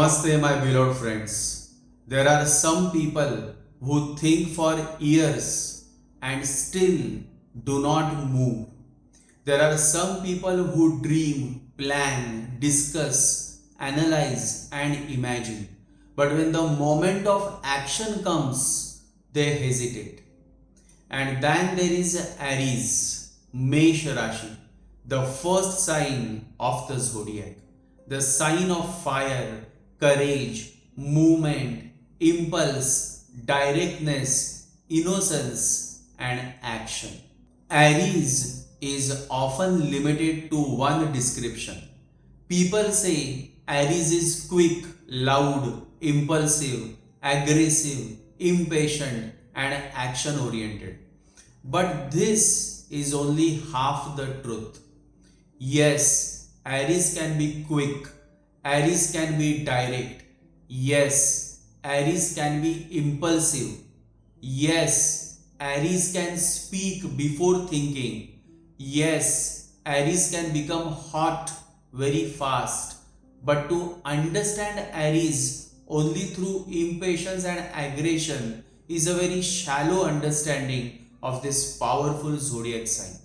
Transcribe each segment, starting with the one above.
Namaste, my beloved friends. There are some people who think for years and still do not move. There are some people who dream, plan, discuss, analyze, and imagine. But when the moment of action comes, they hesitate. And then there is Aries, Mesh Rashi, the first sign of the Zodiac, the sign of fire, courage, movement, impulse, directness, innocence, and action. Aries is often limited to one description. People say Aries is quick, loud, impulsive, aggressive, impatient, and action oriented. But this is only half the truth. Yes, Aries can be quick, Aries can be direct. Yes, Aries can be impulsive. Yes, Aries can speak before thinking. Yes, Aries can become hot very fast. But to understand Aries only through impatience and aggression is a very shallow understanding of this powerful zodiac sign.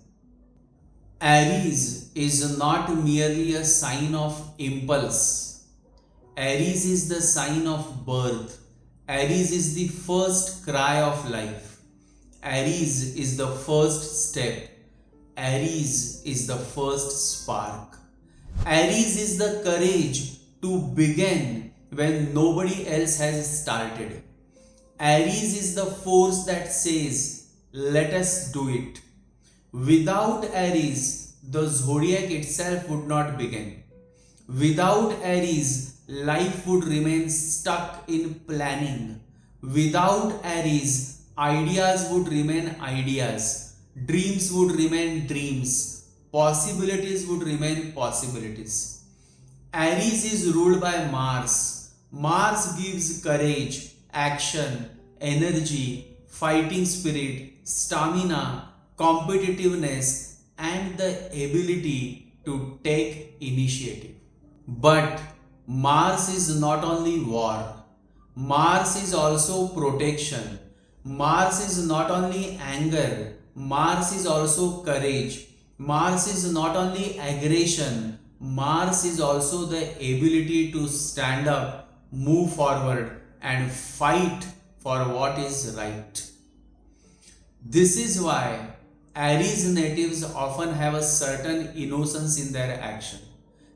Aries is not merely a sign of impulse. Aries is the sign of birth. Aries is the first cry of life. Aries is the first step. Aries is the first spark. Aries is the courage to begin when nobody else has started. Aries is the force that says, let us do it. Without Aries, the zodiac itself would not begin. Without Aries, life would remain stuck in planning. Without Aries, ideas would remain ideas. Dreams would remain dreams. Possibilities would remain possibilities. Aries is ruled by Mars. Mars gives courage, action, energy, fighting spirit, stamina, competitiveness, and the ability to take initiative. But Mars is not only war. Mars is also protection. Mars is not only anger. Mars is also courage. Mars is not only aggression. Mars is also the ability to stand up, move forward, and fight for what is right. This is why Aries natives often have a certain innocence in their action.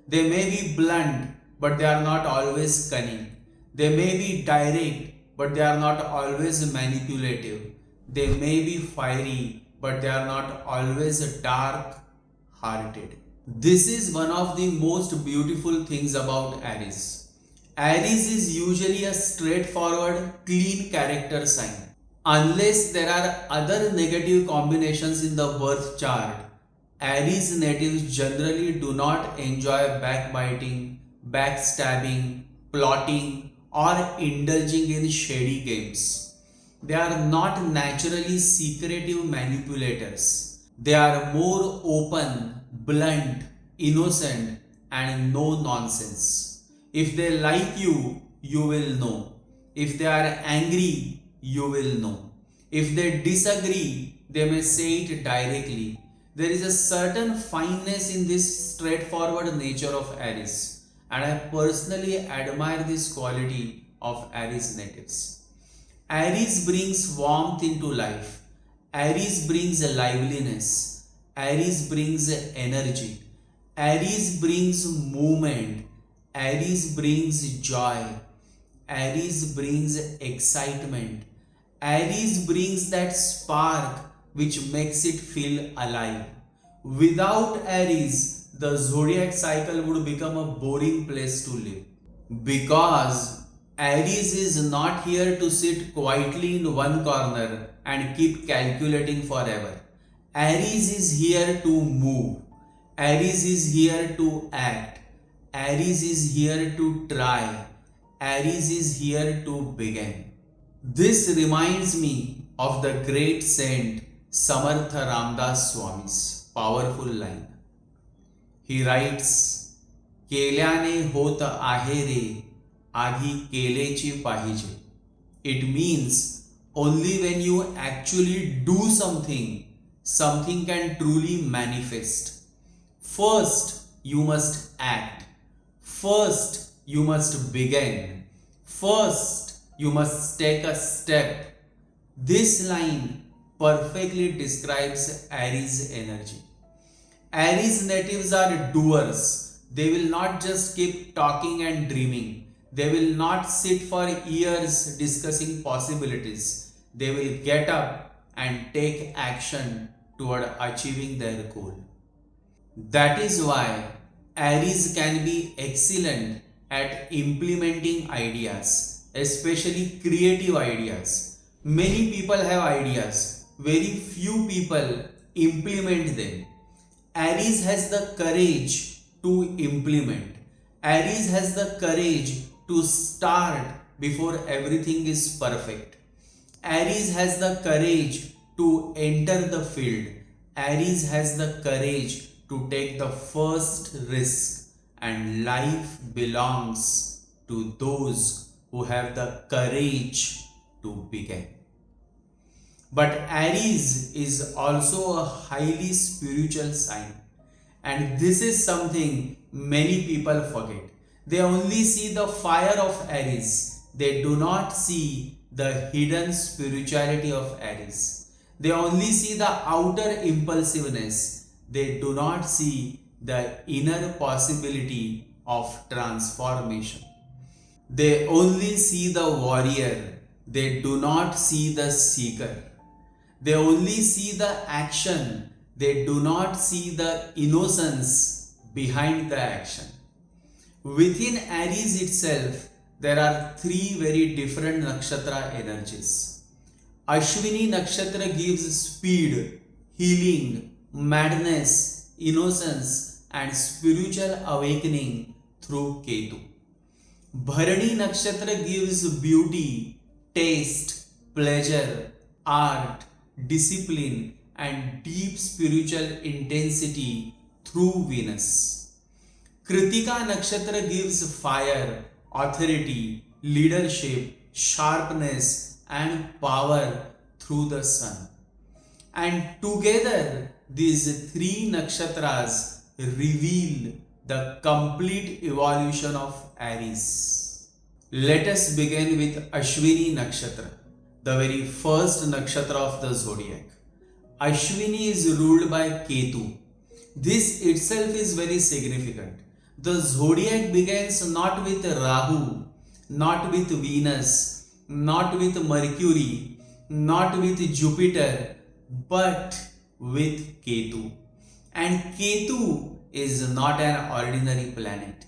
They may be blunt, but they are not always cunning. They may be direct, but they are not always manipulative. They may be fiery, but they are not always dark-hearted. This is one of the most beautiful things about Aries. Aries is usually a straightforward, clean character sign. Unless there are other negative combinations in the birth chart, Aries natives generally do not enjoy backbiting, backstabbing, plotting, or indulging in shady games. They are not naturally secretive manipulators. They are more open, blunt, innocent, and no nonsense. If they like you, you will know. If they are angry, you will know. If they disagree, they may say it directly. There is a certain fineness in this straightforward nature of Aries, and I personally admire this quality of Aries natives. Aries brings warmth into life. Aries brings liveliness. Aries brings energy. Aries brings movement. Aries brings joy. Aries brings excitement. Aries brings that spark which makes it feel alive. Without Aries, the zodiac cycle would become a boring place to live. Because Aries is not here to sit quietly in one corner and keep calculating forever. Aries is here to move. Aries is here to act. Aries is here to try. Aries is here to begin. This reminds me of the great saint Samartha Ramdas Swami's powerful line. He writes, केल्याने होत आहे रे आधी केलेची पाहिजे. It means only when you actually do something, something can truly manifest. First, you must act. First, you must begin. First, you must take a step. This line perfectly describes Aries energy. Aries natives are doers. They will not just keep talking and dreaming. They will not sit for years discussing possibilities. They will get up and take action toward achieving their goal. That is why Aries can be excellent at implementing ideas, especially creative ideas. Many people have ideas, very few people implement them. Aries has the courage to implement. Aries has the courage to start before everything is perfect. Aries has the courage to enter the field. Aries has the courage to take the first risk, and life belongs to those who have the courage to begin. But Aries is also a highly spiritual sign, and this is something many people forget. They only see the fire of Aries, they do not see the hidden spirituality of Aries. They only see the outer impulsiveness, they do not see the inner possibility of transformation. They only see the warrior, they do not see the seeker. They only see the action, they do not see the innocence behind the action. Within Aries itself, there are three very different nakshatra energies. Ashwini nakshatra gives speed, healing, madness, innocence, and spiritual awakening through Ketu. Bharani nakshatra gives beauty, taste, pleasure, art, discipline, and deep spiritual intensity through Venus. Krittika nakshatra gives fire, authority, leadership, sharpness, and power through the sun. And together, these three nakshatras reveal the complete evolution of Aries. Let us begin with Ashwini nakshatra, the very first nakshatra of the zodiac. Ashwini is ruled by Ketu. This itself is very significant. The zodiac begins not with Rahu, not with Venus, not with Mercury, not with Jupiter, but with Ketu. And Ketu is not an ordinary planet.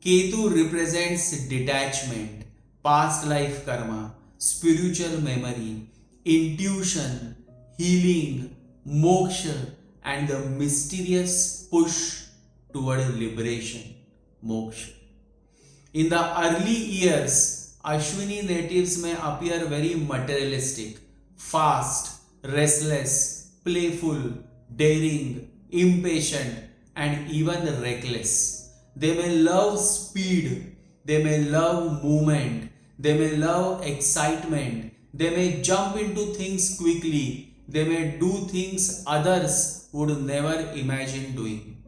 Ketu represents detachment, past life karma, spiritual memory, intuition, healing, moksha, and the mysterious push toward liberation, moksha. In the early years, Ashwini natives may appear very materialistic, fast, restless, playful, daring, impatient, and even reckless. They may love speed, they may love movement, they may love excitement, they may jump into things quickly, they may do things others would never imagine doing.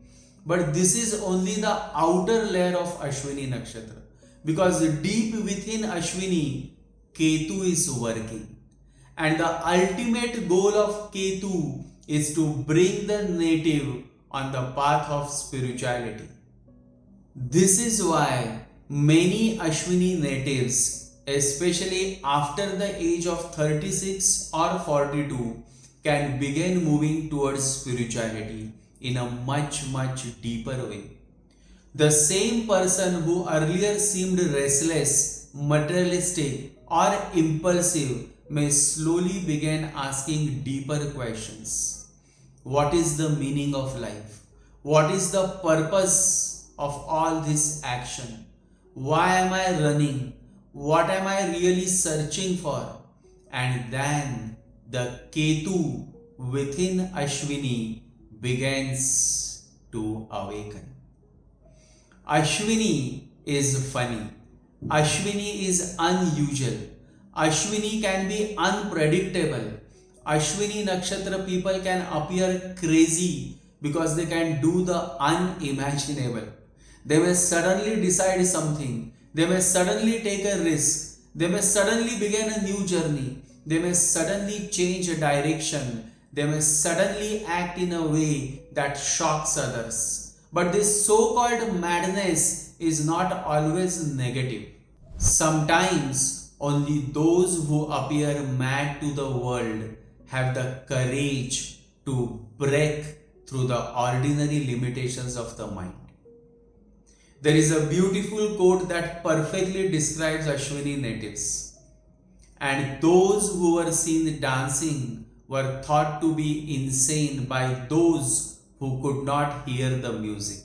But this is only the outer layer of Ashwini Nakshatra, because deep within Ashwini, Ketu is working. And the ultimate goal of Ketu is to bring the native on the path of spirituality. This is why many Ashwini natives, especially after the age of 36 or 42, can begin moving towards spirituality in a much deeper way. The same person who earlier seemed restless, materialistic, or impulsive may slowly begin asking deeper questions. What is the meaning of life? What is the purpose of all this action? Why am I running? What am I really searching for? And then the Ketu within Ashwini begins to awaken. Ashwini is funny. Ashwini is unusual. Ashwini can be unpredictable. Ashwini Nakshatra people can appear crazy because they can do the unimaginable. They may suddenly decide something. They may suddenly take a risk. They may suddenly begin a new journey. They may suddenly change a direction. They may suddenly act in a way that shocks others. But this so-called madness is not always negative. Sometimes only those who appear mad to the world have the courage to break through the ordinary limitations of the mind. There is a beautiful quote that perfectly describes Ashwini natives. And those who were seen dancing were thought to be insane by those who could not hear the music.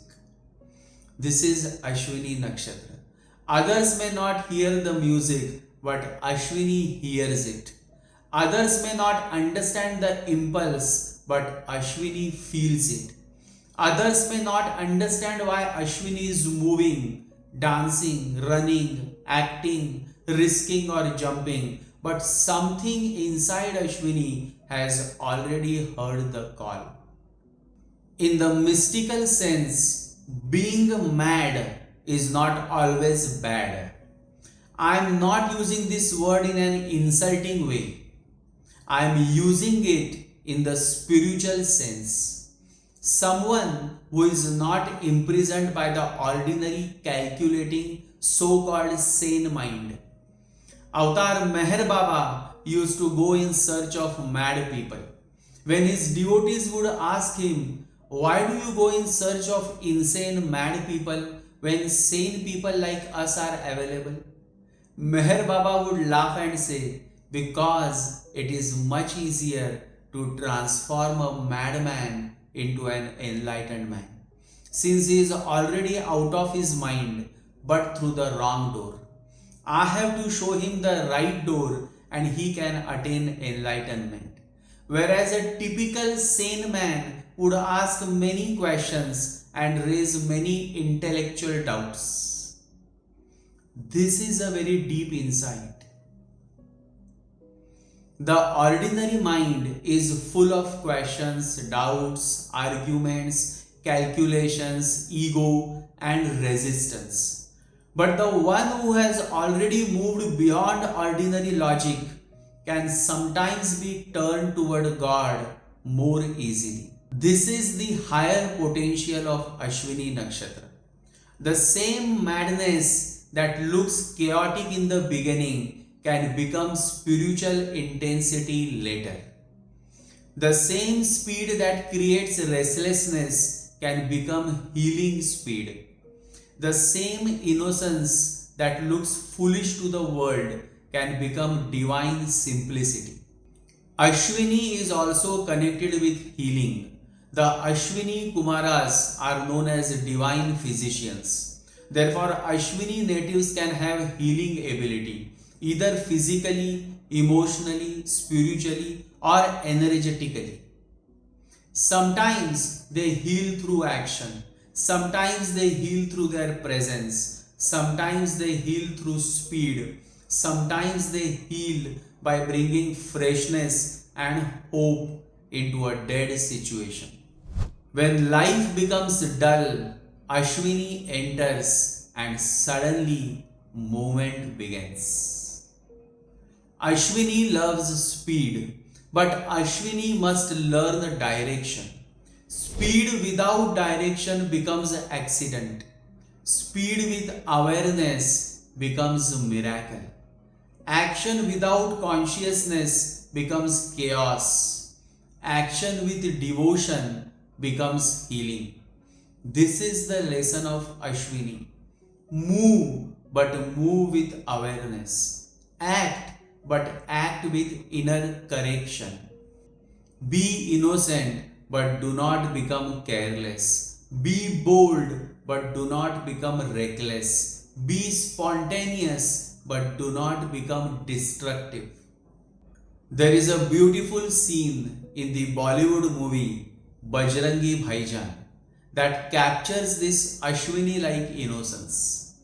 This is Ashwini Nakshatra. Others may not hear the music, but Ashwini hears it. Others may not understand the impulse, but Ashwini feels it. Others may not understand why Ashwini is moving, dancing, running, acting, risking or jumping, but something inside Ashwini has already heard the call. In the mystical sense, being mad is not always bad. I am not using this word in an insulting way. I am using it in the spiritual sense. Someone who is not imprisoned by the ordinary calculating so-called sane mind. Avatar Meher Baba used to go in search of mad people. When his devotees would ask him, "Why do you go in search of insane mad people when sane people like us are available?" Meher Baba would laugh and say, "Because it is much easier to transform a madman into an enlightened man, since he is already out of his mind but through the wrong door. I have to show him the right door and he can attain enlightenment." Whereas a typical sane man would ask many questions and raise many intellectual doubts. This is a very deep insight. The ordinary mind is full of questions, doubts, arguments, calculations, ego, and resistance. But the one who has already moved beyond ordinary logic can sometimes be turned toward God more easily. This is the higher potential of Ashwini Nakshatra. The same madness that looks chaotic in the beginning can become spiritual intensity later. The same speed that creates restlessness can become healing speed. The same innocence that looks foolish to the world can become divine simplicity. Ashwini is also connected with healing. The Ashwini Kumaras are known as divine physicians. Therefore, Ashwini natives can have healing ability, either physically, emotionally, spiritually, or energetically. Sometimes they heal through action. Sometimes they heal through their presence. Sometimes they heal through speed. Sometimes they heal by bringing freshness and hope into a dead situation. When life becomes dull, Ashwini enters and suddenly movement begins. Ashwini loves speed, but Ashwini must learn direction. Speed without direction becomes an accident. Speed with awareness becomes a miracle. Action without consciousness becomes chaos. Action with devotion becomes healing. This is the lesson of Ashwini. Move, but move with awareness. Act, but act with inner correction. Be innocent, but do not become careless. Be bold, but do not become reckless. Be spontaneous, but do not become destructive. There is a beautiful scene in the Bollywood movie Bajrangi Bhaijaan that captures this Ashwini-like innocence.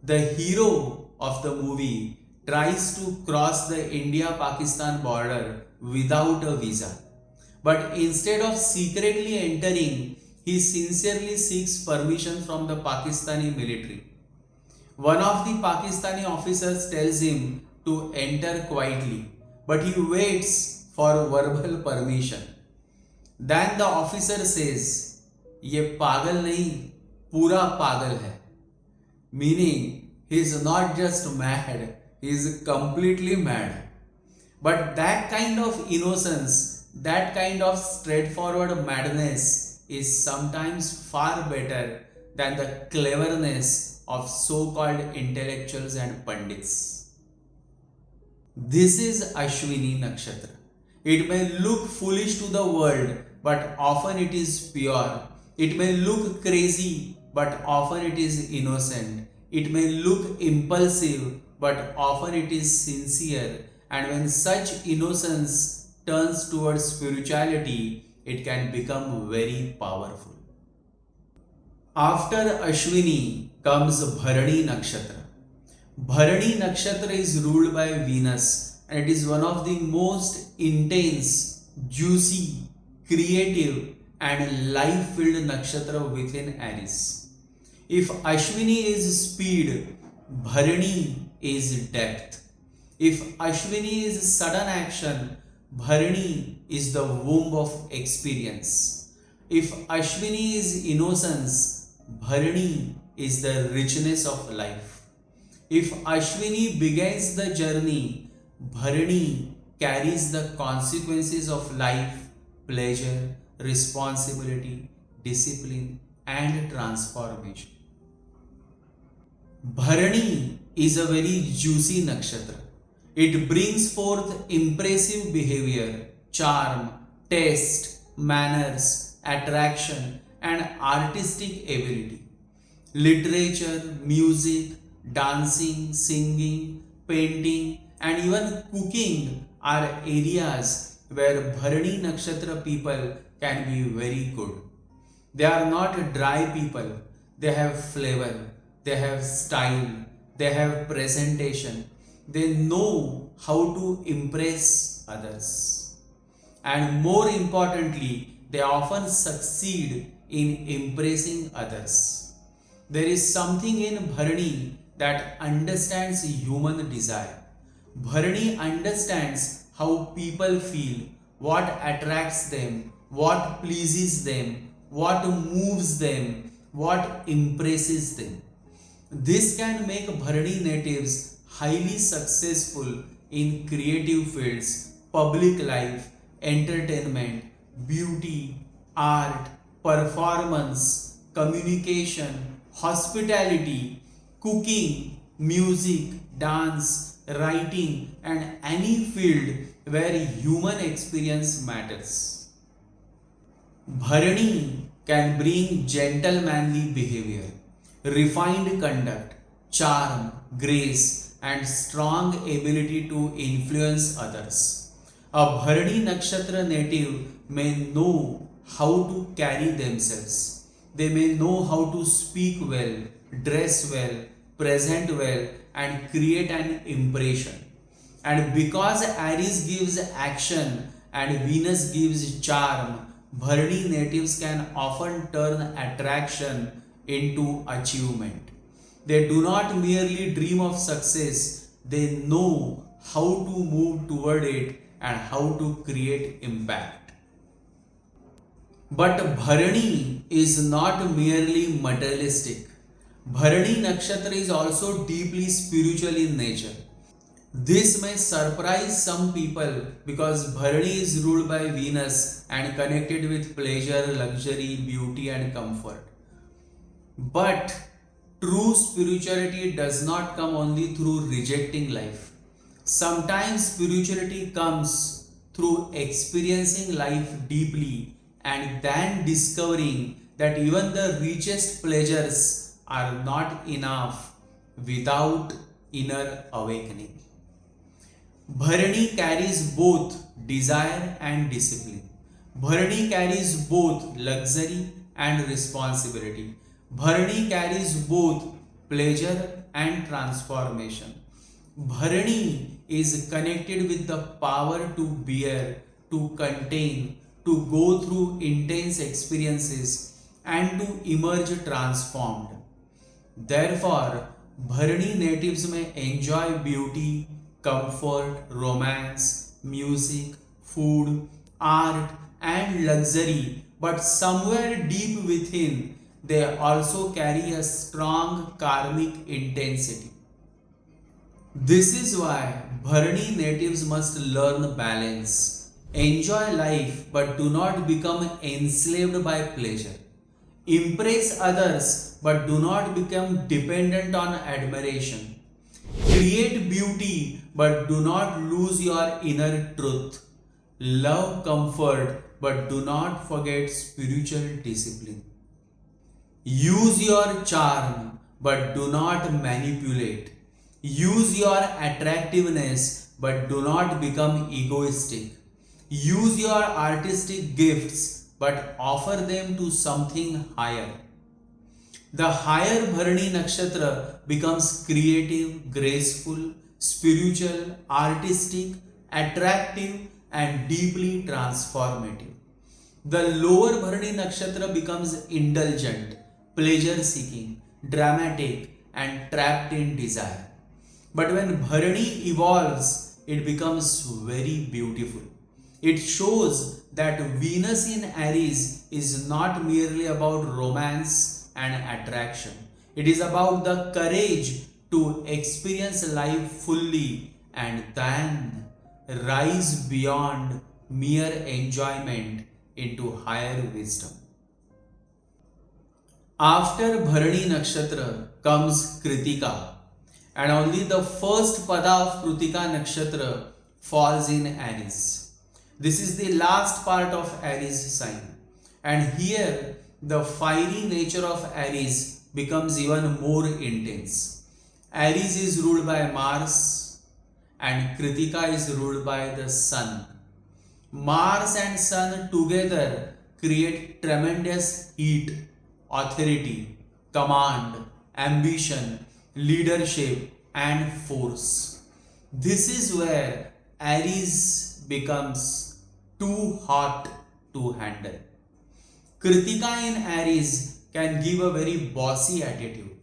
The hero of the movie tries to cross the India-Pakistan border without a visa. But instead of secretly entering, he sincerely seeks permission from the Pakistani military. One of the Pakistani officers tells him to enter quietly, but he waits for verbal permission. Then the officer says, "ये पागल नहीं, पूरा पागल है." Meaning, he is not just mad, he is completely mad. But that kind of innocence, that kind of straightforward madness is sometimes far better than the cleverness of so-called intellectuals and pandits. This is Ashwini Nakshatra. It may look foolish to the world, but often it is pure. It may look crazy, but often it is innocent. It may look impulsive, but often it is sincere. And when such innocence turns towards spirituality, it can become very powerful. After Ashwini comes Bharani Nakshatra. Bharani Nakshatra is ruled by Venus, and it is one of the most intense, juicy, creative and life-filled nakshatra within Aries. If Ashwini is speed, Bharani is depth. If Ashwini is sudden action, Bharani is the womb of experience. If Ashwini is innocence, Bharani is the richness of life. If Ashwini begins the journey, Bharani carries the consequences of life, pleasure, responsibility, discipline and transformation. Bharani is a very juicy nakshatra. It brings forth impressive behavior, charm, taste, manners, attraction and artistic ability. Literature, music, dancing, singing, painting and even cooking are areas where Bharani Nakshatra people can be very good. They are not dry people. They have flavor, they have style, they have presentation. They know how to impress others. And more importantly, they often succeed in impressing others. There is something in Bharani that understands human desire. Bharani understands how people feel, what attracts them, what pleases them, what moves them, what impresses them. This can make Bharani natives highly successful in creative fields, public life, entertainment, beauty, art, performance, communication, hospitality, cooking, music, dance, writing and any field where human experience matters. Bharani can bring gentlemanly behavior, refined conduct, charm, grace and strong ability to influence others. A Bharani Nakshatra native may know how to carry themselves. They may know how to speak well, dress well, present well and create an impression. And because Aries gives action and Venus gives charm, Bharani natives can often turn attraction into achievement. They do not merely dream of success, they know how to move toward it and how to create impact. But Bharani is not merely materialistic. Bharani Nakshatra is also deeply spiritual in nature. This may surprise some people because Bharani is ruled by Venus and connected with pleasure, luxury, beauty and comfort. But true spirituality does not come only through rejecting life. Sometimes spirituality comes through experiencing life deeply and then discovering that even the richest pleasures are not enough without inner awakening. Bharani carries both desire and discipline. Bharani carries both luxury and responsibility. Bharani carries both pleasure and transformation. Bharani is connected with the power to bear, to contain, to go through intense experiences and to emerge transformed. Therefore, Bharani natives may enjoy beauty, comfort, romance, music, food, art, and luxury, but somewhere deep within, they also carry a strong karmic intensity. This is why Bharani natives must learn balance, enjoy life, but do not become enslaved by pleasure. Impress others, but do not become dependent on admiration. Create beauty, but do not lose your inner truth. Love comfort, but do not forget spiritual discipline. Use your charm, but do not manipulate. Use your attractiveness, but do not become egoistic. Use your artistic gifts, but offer them to something higher. The higher Bharani Nakshatra becomes creative, graceful, spiritual, artistic, attractive, and deeply transformative. The lower Bharani Nakshatra becomes indulgent, pleasure seeking, dramatic, and trapped in desire. But when Bharani evolves, it becomes very beautiful. It shows that Venus in Aries is not merely about romance and attraction. It is about the courage to experience life fully and then rise beyond mere enjoyment into higher wisdom. After Bharani Nakshatra comes Krittika, and only the first pada of Krittika Nakshatra falls in Aries. This is the last part of Aries sign, and here the fiery nature of Aries becomes even more intense. Aries is ruled by Mars and Krittika is ruled by the Sun. Mars and Sun together create tremendous heat, authority, command, ambition, leadership, and force. This is where Aries becomes too hot to handle. Krittika in Aries can give a very bossy attitude.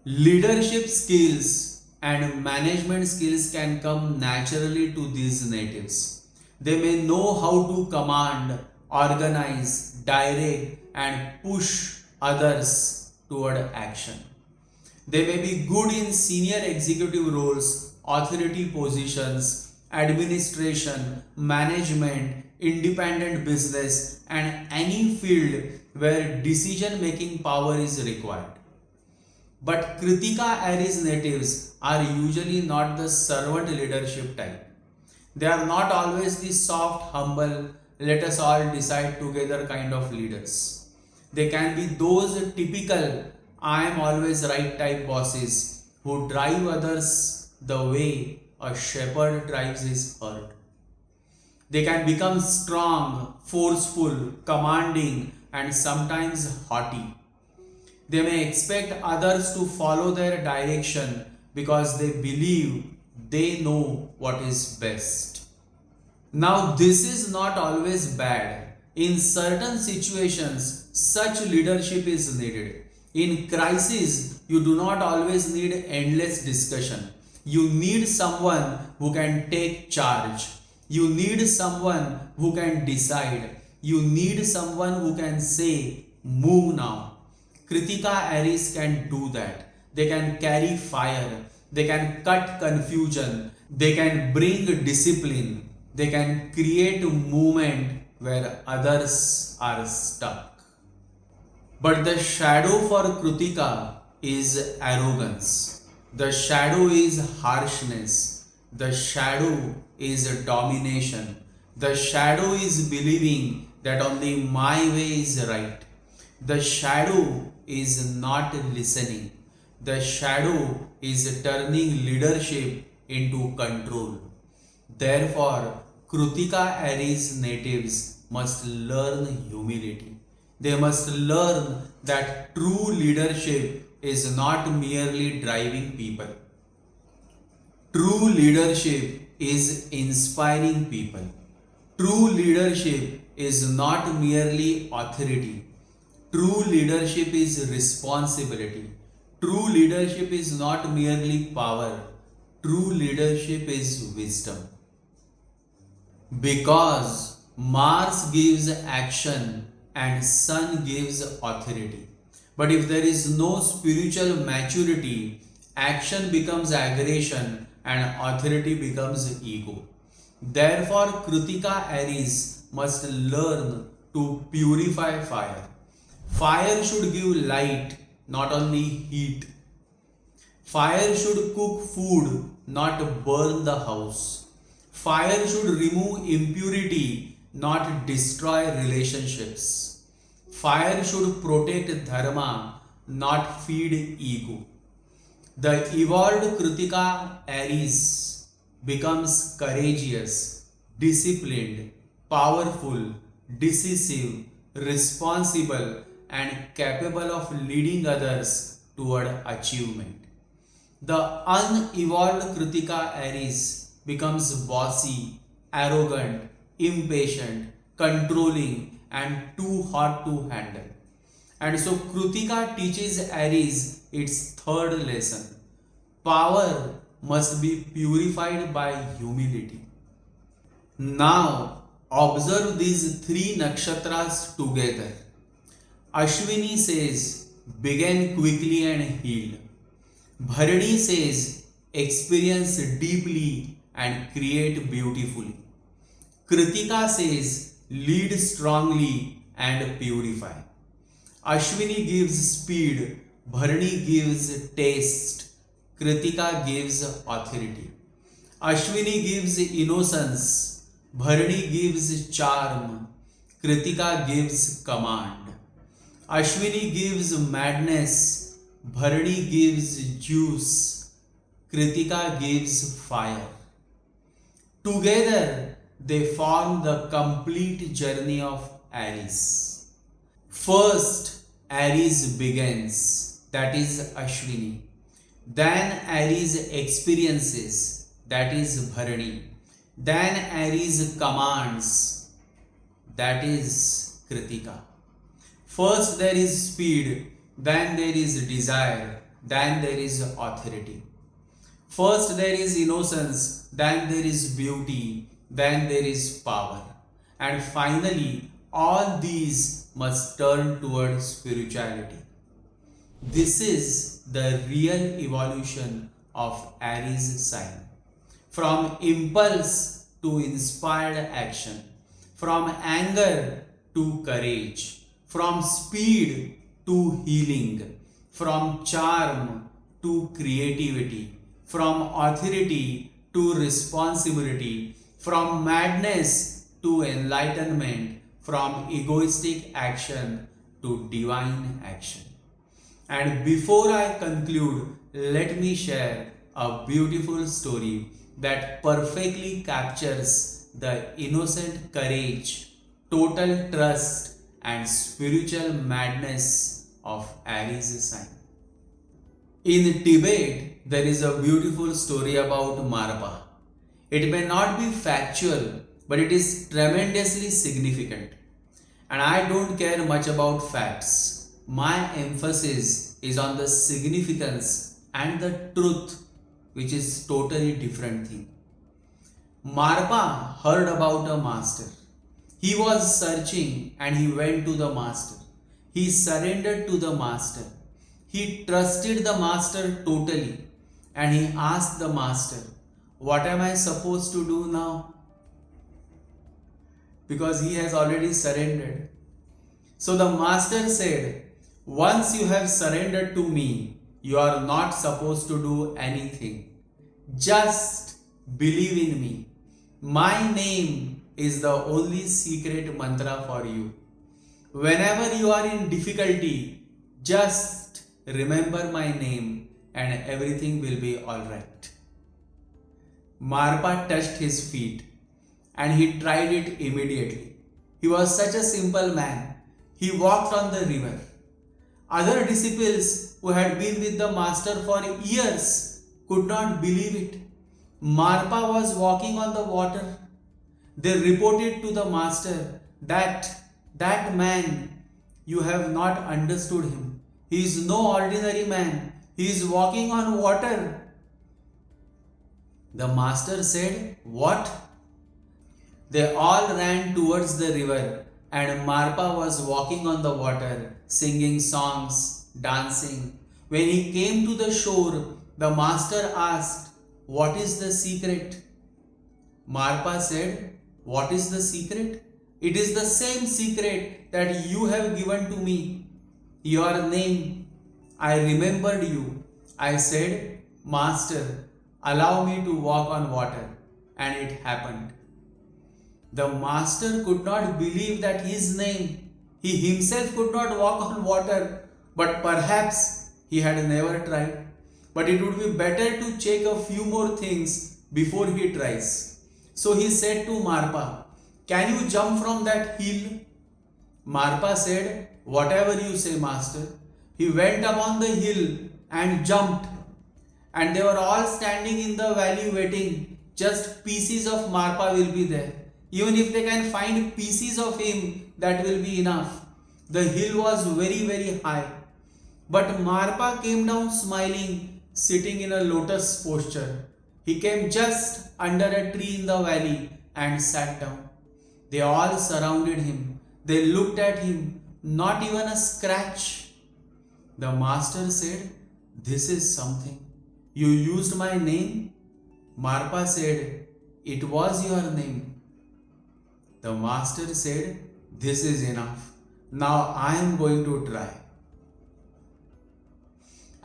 Leadership skills and management skills can come naturally to these natives. They may know how to command, organize, direct, and push others toward action. They may be good in senior executive roles, authority positions, administration, management, independent business, and any field where decision making power is required. But Krittika Aries natives are usually not the servant leadership type. They are not always the soft, humble, let us all decide together kind of leaders. They can be those typical I am always right type bosses who drive others the way a shepherd drives his herd. They can become strong, forceful, commanding, and sometimes haughty. They may expect others to follow their direction because they believe they know what is best. Now, this is not always bad. In certain situations, such leadership is needed. In crisis, you do not always need endless discussion. You need someone who can take charge. You need someone who can decide. You need someone who can say, move now. Krittika Aries can do that. They can carry fire. They can cut confusion. They can bring discipline. They can create a movement where others are stuck. But the shadow for Krittika is arrogance. The shadow is harshness. The shadow is domination. The shadow is believing that only my way is right. The shadow is not listening. The shadow is turning leadership into control. Therefore, Krittika Aries natives must learn humility. They must learn that true leadership is not merely driving people. True leadership is inspiring people. True leadership is not merely authority. True leadership is responsibility. True leadership is not merely power. True leadership is wisdom. Because Mars gives action and Sun gives authority. But if there is no spiritual maturity, action becomes aggression and authority becomes ego. Therefore, Krittika Aries must learn to purify fire. Fire should give light, not only heat. Fire should cook food, not burn the house. Fire should remove impurity, not destroy relationships. Fire should protect dharma, not feed ego. The evolved Krittika Aries becomes courageous, disciplined, powerful, decisive, responsible, and capable of leading others toward achievement. The unevolved Krittika Aries becomes bossy, arrogant, impatient, controlling, and too hot to handle. And so Krittika teaches Aries its third lesson. Power must be purified by humility. Now observe these three nakshatras together. Ashwini says, begin quickly and heal. Bharani says, experience deeply and create beautifully. Krittika says, lead strongly and purify. Ashwini gives speed, Bharani gives taste, Krittika gives authority. Ashwini gives innocence, Bharani gives charm, Krittika gives command. Ashwini gives madness, Bharani gives juice, Krittika gives fire. Together they form the complete journey of Aries. First, Aries begins, that is Ashwini. Then Aries experiences, that is Bharani. Then Aries commands, that is Krittika. First there is speed, then there is desire, then there is authority. First there is innocence, then there is beauty, then there is power. And finally, all these must turn towards spirituality. This is the real evolution of Aries sign. From impulse to inspired action, from anger to courage, from speed to healing, from charm to creativity, from authority to responsibility, from madness to enlightenment, from egoistic action to divine action. And before I conclude, let me share a beautiful story that perfectly captures the innocent courage, total trust, and spiritual madness of Aries sign. In Tibet, there is a beautiful story about Marpa. It may not be factual, but it is tremendously significant. And I don't care much about facts. My emphasis is on the significance and the truth, which is totally different thing. Marpa heard about a master. He was searching and he went to the master. He surrendered to the master. He trusted the master totally and he asked the master, what am I supposed to do now? Because he has already surrendered. So the master said, once you have surrendered to me, you are not supposed to do anything. Just believe in me. My name is the only secret mantra for you. Whenever you are in difficulty, just remember my name and everything will be alright. Marpa touched his feet and he tried it immediately. He was such a simple man. He walked on the river. Other disciples who had been with the master for years could not believe it. Marpa was walking on the water. They reported to the master that man, you have not understood him. He is no ordinary man. He is walking on water. The master said, "What?" They all ran towards the river, and Marpa was walking on the water, singing songs, dancing. When he came to the shore, the master asked, "What is the secret?" Marpa said, "What is the secret? It is the same secret that you have given to me. Your name. I remembered you. I said, 'Master, allow me to walk on water.' And it happened." The master could not believe that his name. He himself could not walk on water, but perhaps he had never tried. But it would be better to check a few more things before he tries. So he said to Marpa, "Can you jump from that hill?" Marpa said, "Whatever you say, master." He went up on the hill and jumped. And they were all standing in the valley waiting. Just pieces of Marpa will be there. Even if they can find pieces of him, that will be enough. The hill was very, very high. But Marpa came down smiling, sitting in a lotus posture. He came just under a tree in the valley and sat down. They all surrounded him. They looked at him, not even a scratch. The master said, "This is something. You used my name?" Marpa said, "It was your name." The master said, "This is enough. Now I am going to try."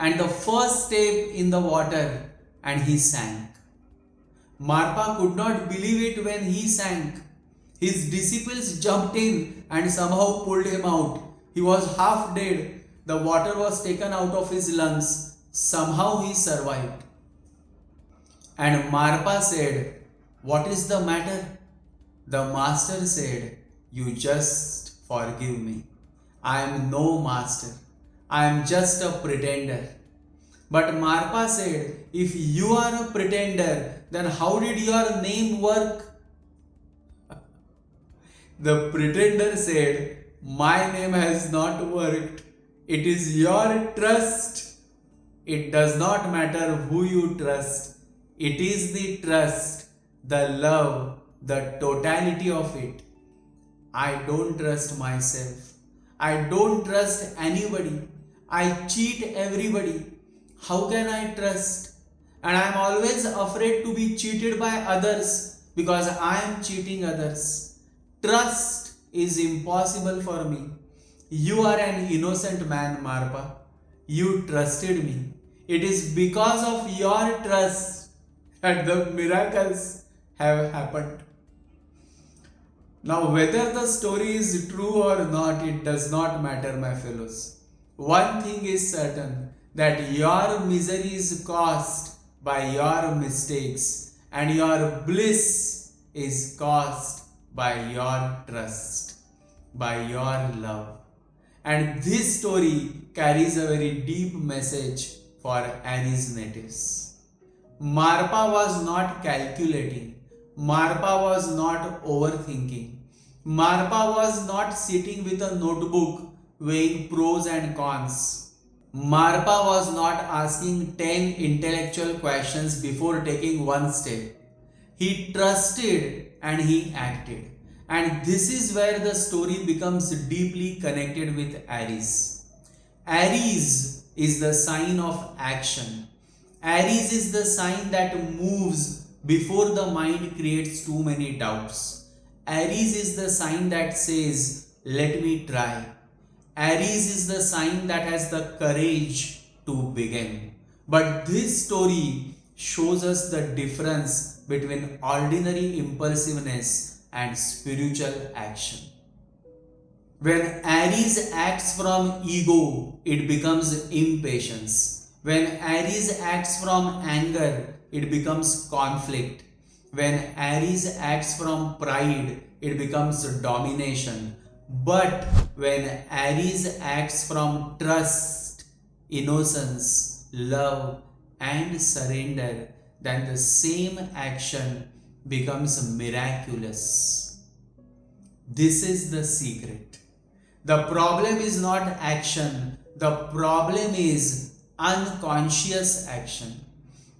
And the first step in the water, and he sank. Marpa could not believe it when he sank. His disciples jumped in and somehow pulled him out. He was half dead. The water was taken out of his lungs. Somehow he survived. And Marpa said, "What is the matter?" The master said, "You just forgive me. I am no master. I am just a pretender." But Marpa said, "If you are a pretender, then how did your name work?" The pretender said, "My name has not worked. It is your trust. It does not matter who you trust. It is the trust, the love, the totality of it. I don't trust myself. I don't trust anybody. I cheat everybody. How can I trust? And I am always afraid to be cheated by others because I am cheating others. Trust is impossible for me. You are an innocent man, Marpa. You trusted me. It is because of your trust that the miracles have happened." Now, whether the story is true or not, it does not matter, my fellows. One thing is certain, that your misery is caused by your mistakes, and your bliss is caused by your trust, by your love. And this story carries a very deep message for Aries natives. Marpa was not calculating. Marpa was not overthinking. Marpa was not sitting with a notebook weighing pros and cons. Marpa was not asking 10 intellectual questions before taking one step. He trusted and he acted. And this is where the story becomes deeply connected with Aries. Aries is the sign of action. Aries is the sign that moves before the mind creates too many doubts. Aries is the sign that says, "Let me try." Aries is the sign that has the courage to begin. But this story shows us the difference between ordinary impulsiveness and spiritual action. When Aries acts from ego, it becomes impatience. When Aries acts from anger, it becomes conflict. When Aries acts from pride, it becomes domination. But when Aries acts from trust, innocence, love, and surrender, then the same action becomes miraculous. This is the secret. The problem is not action, the problem is unconscious action.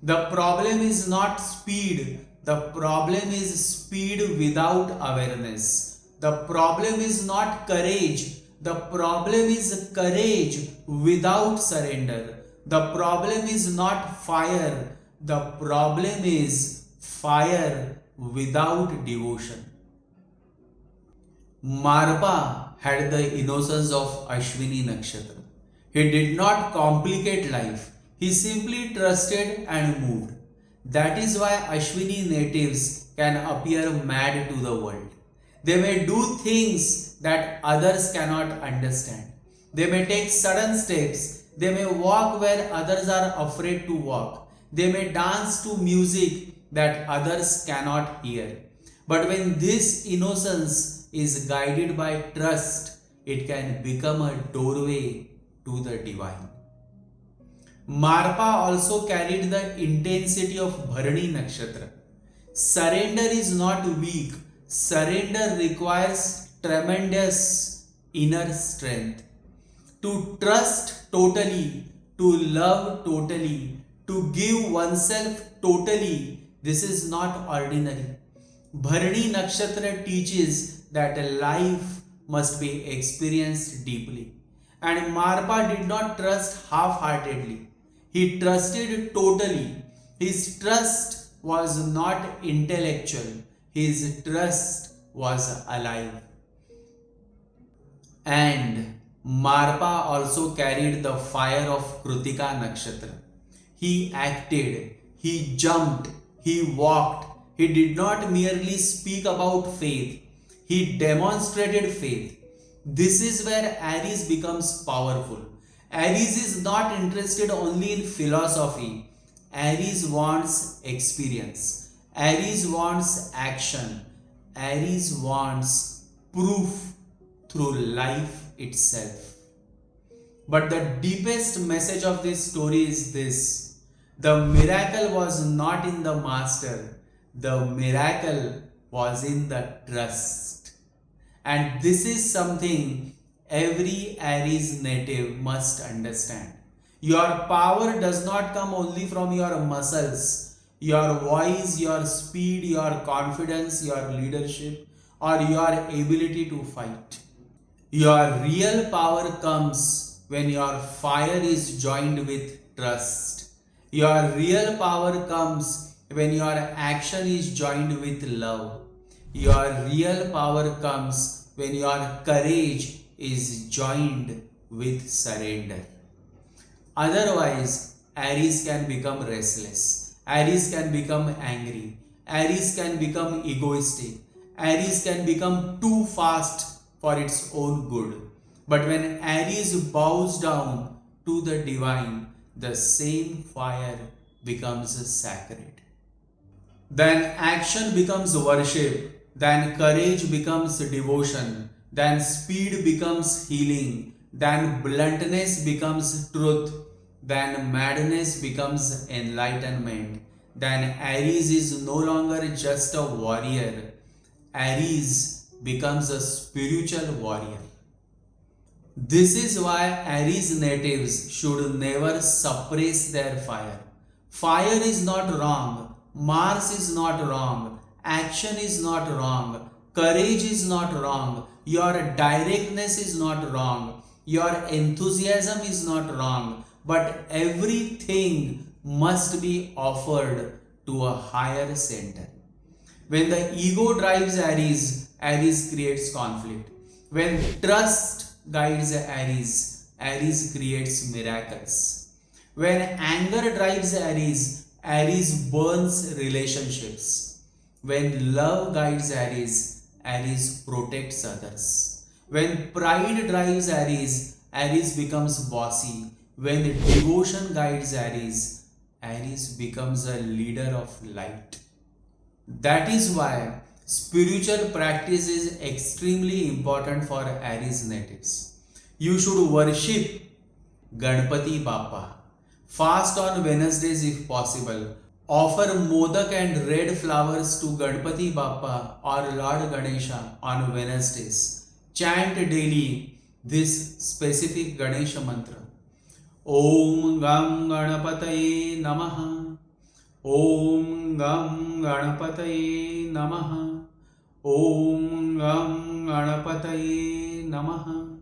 The problem is not speed, the problem is speed without awareness. The problem is not courage, the problem is courage without surrender. The problem is not fire, the problem is fire without devotion. Marpa had the innocence of Ashwini Nakshatra. He did not complicate life, he simply trusted and moved. That is why Ashwini natives can appear mad to the world. They may do things that others cannot understand. They may take sudden steps. They may walk where others are afraid to walk. They may dance to music that others cannot hear. But when this innocence is guided by trust, it can become a doorway to the divine. Marpa also carried the intensity of Bharani Nakshatra. Surrender is not weak. Surrender requires tremendous inner strength. To trust totally, to love totally, to give oneself totally, this is not ordinary. Bharani Nakshatra teaches that life must be experienced deeply. And Marpa did not trust half-heartedly. He trusted totally. His trust was not intellectual. His trust was alive. And Marpa also carried the fire of Krittika Nakshatra. He acted, he jumped, he walked. He did not merely speak about faith, he demonstrated faith. This is where Aries becomes powerful. Aries is not interested only in philosophy. Aries wants experience. Aries wants action. Aries wants proof through life itself. But the deepest message of this story is this: the miracle was not in the master, the miracle was in the trust. And this is something every Aries native must understand. Your power does not come only from your muscles, your voice, your speed, your confidence, your leadership, or your ability to fight. Your real power comes when your fire is joined with trust. Your real power comes when your action is joined with love. Your real power comes when your courage is joined with surrender. Otherwise, Aries can become restless. Aries can become angry. Aries can become egoistic. Aries can become too fast for its own good. But when Aries bows down to the divine, the same fire becomes sacred. Then action becomes worship. Then courage becomes devotion. Then speed becomes healing. Then bluntness becomes truth. Then madness becomes enlightenment. Then Aries is no longer just a warrior. Aries becomes a spiritual warrior. This is why Aries natives should never suppress their fire. Fire is not wrong. Mars is not wrong. Action is not wrong. Courage is not wrong. Your directness is not wrong. Your enthusiasm is not wrong. But everything must be offered to a higher center. When the ego drives Aries, Aries creates conflict. When trust guides Aries, Aries creates miracles. When anger drives Aries, Aries burns relationships. When love guides Aries, Aries protects others. When pride drives Aries, Aries becomes bossy. When devotion guides Aries, Aries becomes a leader of light. That is why Spiritual practice is extremely important for Aries natives. You should worship Ganpati Bappa. Fast on Wednesdays if possible. Offer modak and red flowers to Ganpati Bappa or Lord Ganesha on Wednesdays. Chant daily this specific Ganesha mantra. Om Gam Ganapataye Namaha. Om Gam Ganapataye Namaha. Om Gam Ganapataye Namaha.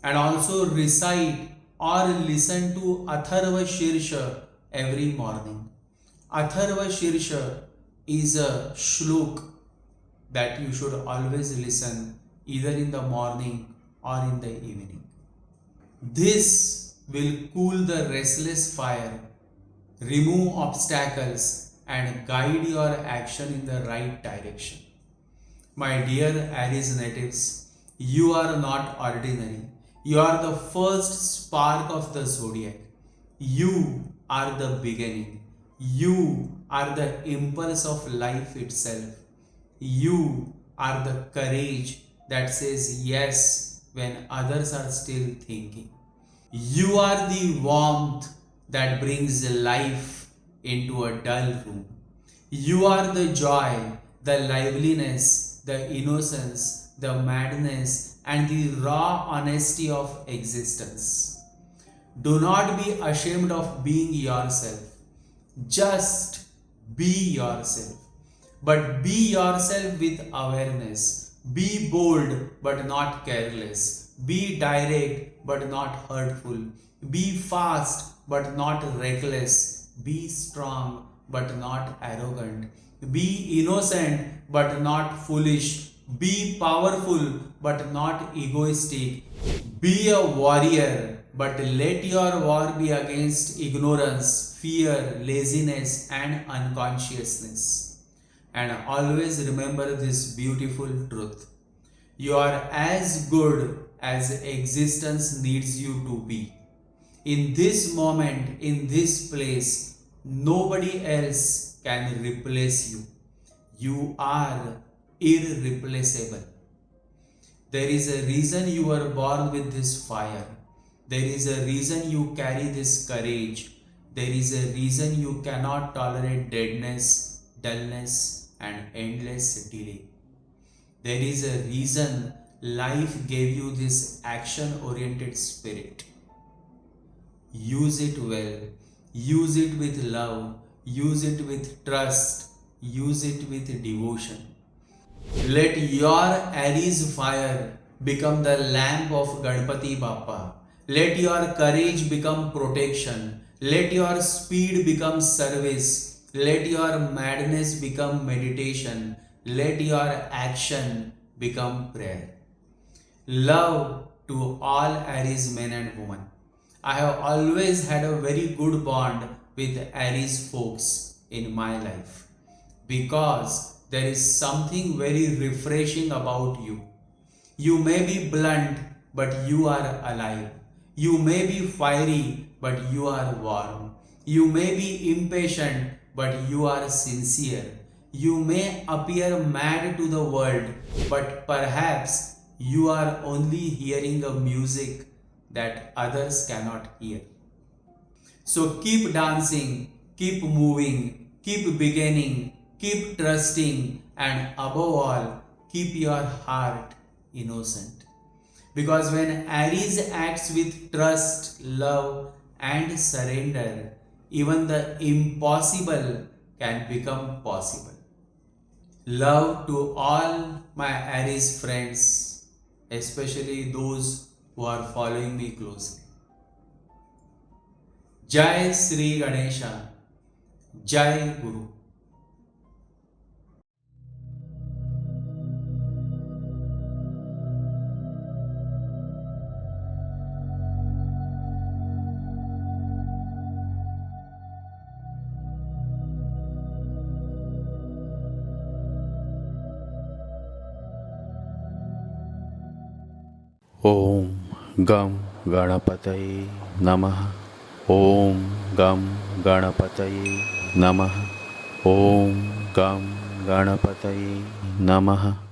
And also recite or listen to Atharva Shirsha every morning. Atharva Shirsha is a shlok that you should always listen either in the morning or in the evening. This will cool the restless fire, remove obstacles, and guide your action in the right direction. My dear Aries natives, you are not ordinary. You are the first spark of the zodiac. You are the beginning. You are the impulse of life itself. You are the courage that says yes when others are still thinking. You are the warmth that brings life into a dull room. You are the joy, the liveliness, the innocence, the madness, and the raw honesty of existence. Do not be ashamed of being yourself. Just be yourself. But be yourself with awareness. Be bold but not careless. Be direct but not hurtful. Be fast but not reckless. Be strong but not arrogant. Be innocent but not foolish. Be powerful but not egoistic. Be a warrior, but let your war be against ignorance, fear, laziness, and unconsciousness. And always remember this beautiful truth. You are as good as existence needs you to be. In this moment, in this place, nobody else can replace you. You are irreplaceable. There is a reason you were born with this fire. There is a reason you carry this courage. There is a reason you cannot tolerate deadness, dullness, and endless delay. There is a reason life gave you this action-oriented spirit. Use it well. Use it with love. Use it with trust. Use it with devotion. Let your Aries fire become the lamp of Ganpati Bappa. Let your courage become protection. Let your speed become service. Let your madness become meditation. Let your action become prayer. Love to all Aries men and women. I have always had a very good bond with Aries folks in my life because there is something very refreshing about you. You may be blunt, but you are alive. You may be fiery, but you are warm. You may be impatient, but you are sincere. You may appear mad to the world, but perhaps you are only hearing a music that others cannot hear. So keep dancing, keep moving, keep beginning, keep trusting, and above all, keep your heart innocent. Because when Aries acts with trust, love, and surrender, even the impossible can become possible. Love to all my Aries friends, especially those who are following me closely. Jai Sri Ganesha, Jai Guru. ॐ गं गणपतये नमः। ॐ गं गणपतये नमः। ॐ गं गणपतये नमः